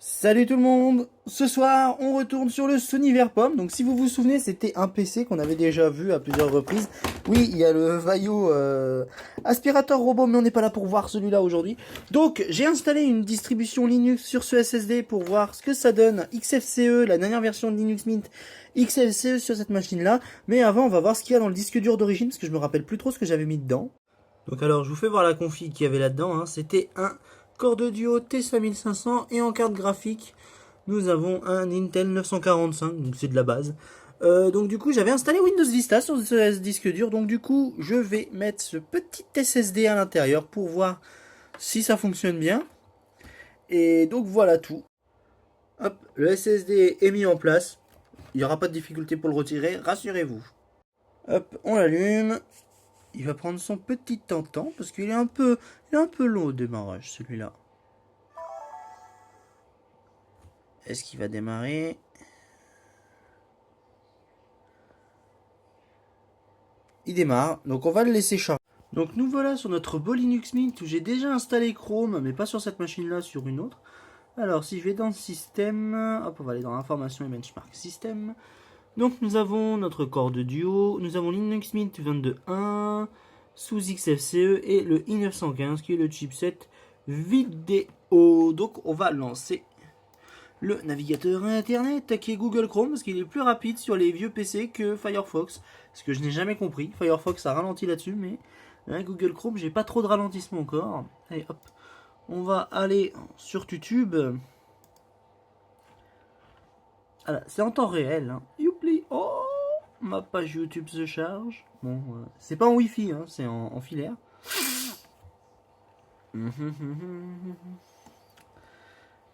Salut tout le monde. Ce soir, on retourne sur le Sony Verpom. Donc si vous vous souvenez, c'était un PC qu'on avait déjà vu à plusieurs reprises. Oui, il y a le Vaio aspirateur robot, mais on n'est pas là pour voir celui-là aujourd'hui. Donc j'ai installé une distribution Linux sur ce SSD pour voir ce que ça donne. XFCE, la dernière version de Linux Mint, XFCE sur cette machine-là. Mais avant, on va voir ce qu'il y a dans le disque dur d'origine, parce que je me rappelle plus trop ce que j'avais mis dedans. Donc alors, je vous fais voir la config qu'il y avait là-dedans, hein. C'était un Core de Duo T5500 et en carte graphique, nous avons un Intel 945, donc c'est de la base. Donc du coup, j'avais installé Windows Vista sur ce disque dur, donc du coup, je vais mettre ce petit SSD à l'intérieur pour voir si ça fonctionne bien. Et donc voilà tout. Hop, le SSD est mis en place. Il n'y aura pas de difficulté pour le retirer, rassurez-vous. Hop, on l'allume. Il va prendre son petit temps parce qu'il est un peu long au démarrage celui-là. Est-ce qu'il va démarrer? Il démarre, donc on va le laisser charger. Donc nous voilà sur notre beau Linux Mint où j'ai déjà installé Chrome, mais pas sur cette machine-là, sur une autre. Alors si je vais dans Système, hop, on va aller dans Information et Benchmark System. Donc nous avons notre Core de Duo, nous avons Linux Mint 22.1 sous XFCE et le i915 qui est le chipset vidéo. Donc on va lancer le navigateur internet qui est Google Chrome parce qu'il est plus rapide sur les vieux PC que Firefox. Ce que je n'ai jamais compris. Firefox a ralenti là-dessus, mais Google Chrome, j'ai pas trop de ralentissement encore. Allez hop, on va aller sur YouTube. Voilà, c'est en temps réel. Hein. Youpli, oh, ma page YouTube se charge. Bon, c'est pas en Wi-Fi, hein, c'est en filaire.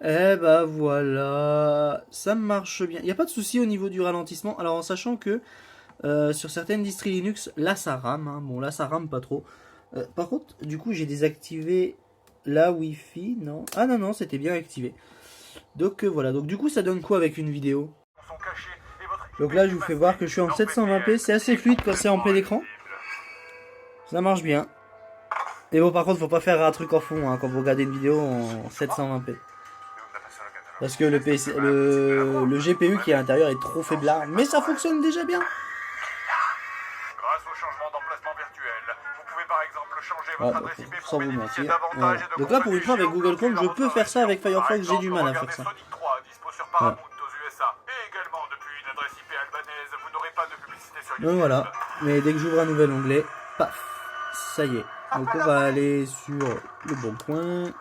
Eh bah voilà, ça marche bien. Il n'y a pas de souci au niveau du ralentissement. Alors en sachant que sur certaines distries Linux, là ça rame. Hein. Bon là ça rame pas trop. Par contre, du coup j'ai désactivé la Wi-Fi. Non. Ah non, non, c'était bien activé. Donc voilà, donc du coup ça donne quoi avec une vidéo? Donc là je vous fais voir que je suis en 720p. C'est assez fluide quand c'est en plein écran. Ça marche bien. Et bon par contre faut pas faire un truc en fond hein, quand vous regardez une vidéo en 720p. Parce que le GPU qui est à l'intérieur est trop faiblard. Mais ça fonctionne déjà bien. Grâce au changement d'emplacement virtuel, vous pouvez par exemple changer votre adresse IP sans pour vous bénéficier mentir. davantage de Donc là pour une fois avec Google Chrome je peux faire ça, avec Firefox j'ai du mal à faire ça. Sonic 3 dispo sur Paramount aux USA. Et également depuis une adresse IP albanaise, vous n'aurez pas de publicité sur YouTube. Donc voilà, mais dès que j'ouvre un nouvel onglet, paf, ça y est. Donc on va aller sur le bon coin.